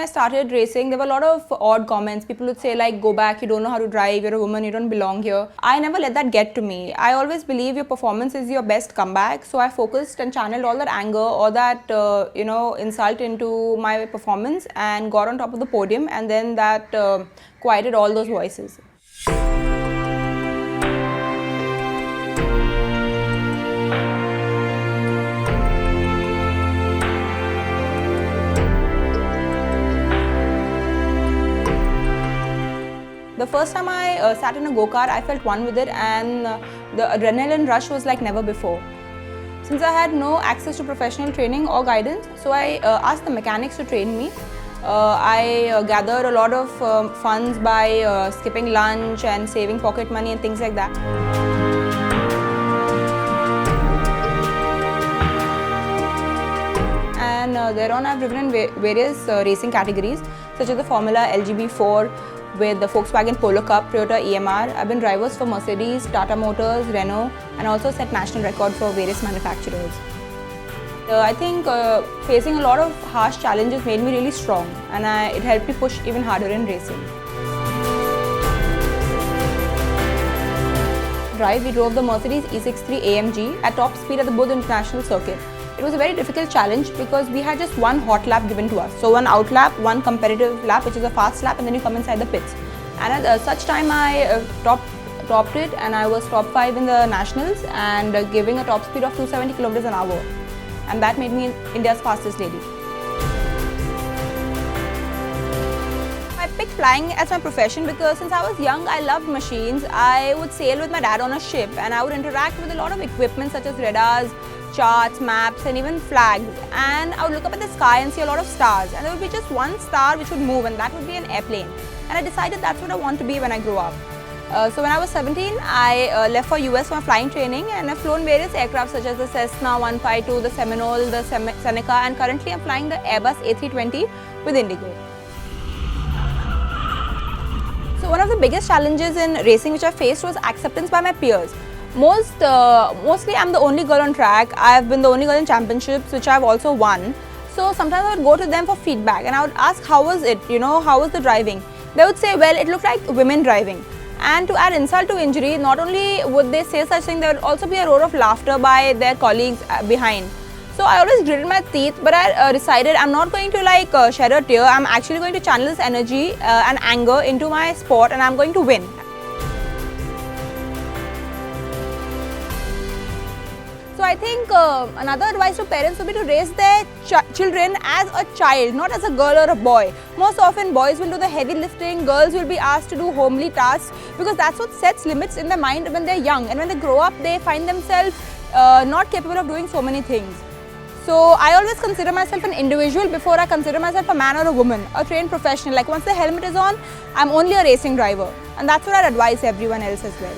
I started racing, there were a lot of odd comments. People would say like, go back, you don't know how to drive, you're a woman, you don't belong here. I never let that get to me. I always believe your performance is your best comeback. So I focused and channeled all that anger or that, insult into my performance and got on top of the podium, and then that quieted all those voices. The first time I sat in a go-kart, I felt one with it, and the adrenaline rush was like never before. Since I had no access to professional training or guidance, so I asked the mechanics to train me. I gathered a lot of funds by skipping lunch and saving pocket money and things like that. And thereon I've driven in various racing categories, such as the Formula LGB4, with the Volkswagen Polo Cup, Toyota EMR. I've been drivers for Mercedes, Tata Motors, Renault, and also set national record for various manufacturers. I think facing a lot of harsh challenges made me really strong, and it helped me push even harder in racing. We drove the Mercedes E63 AMG at top speed at the Buddh International Circuit. It was a very difficult challenge because we had just one hot lap given to us. So one out lap, one competitive lap, which is a fast lap, and then you come inside the pits. And at such time I topped it, and I was top 5 in the nationals and giving a top speed of 270 kilometers an hour. And that made me India's fastest lady. I picked flying as my profession because since I was young, I loved machines. I would sail with my dad on a ship, and I would interact with a lot of equipment such as radars, charts, maps, and even flags. And I would look up at the sky and see a lot of stars, and there would be just one star which would move, and that would be an airplane. And I decided that's what I want to be when I grow up. So when I was 17, I left for US for my flying training, and I've flown various aircraft such as the Cessna 152, the Seminole, the Seneca, and currently I'm flying the Airbus A320 with Indigo. So one of the biggest challenges in racing which I faced was acceptance by my peers. Mostly I'm the only girl on track. I've been the only girl in championships, which I've also won. So sometimes I would go to them for feedback, and I would ask, how was it, how was the driving? They would say, well, it looked like women driving. And to add insult to injury, not only would they say such thing, there would also be a roar of laughter by their colleagues behind. So I always gritted my teeth, but I decided I'm not going to shed a tear. I'm actually going to channel this energy and anger into my sport, and I'm going to win. So I think another advice to parents would be to raise their children as a child, not as a girl or a boy. Most often boys will do the heavy lifting, girls will be asked to do homely tasks, because that's what sets limits in their mind when they're young, and when they grow up they find themselves not capable of doing so many things. So I always consider myself an individual before I consider myself a man or a woman, a trained professional. Like once the helmet is on, I'm only a racing driver, and that's what I'd advise everyone else as well.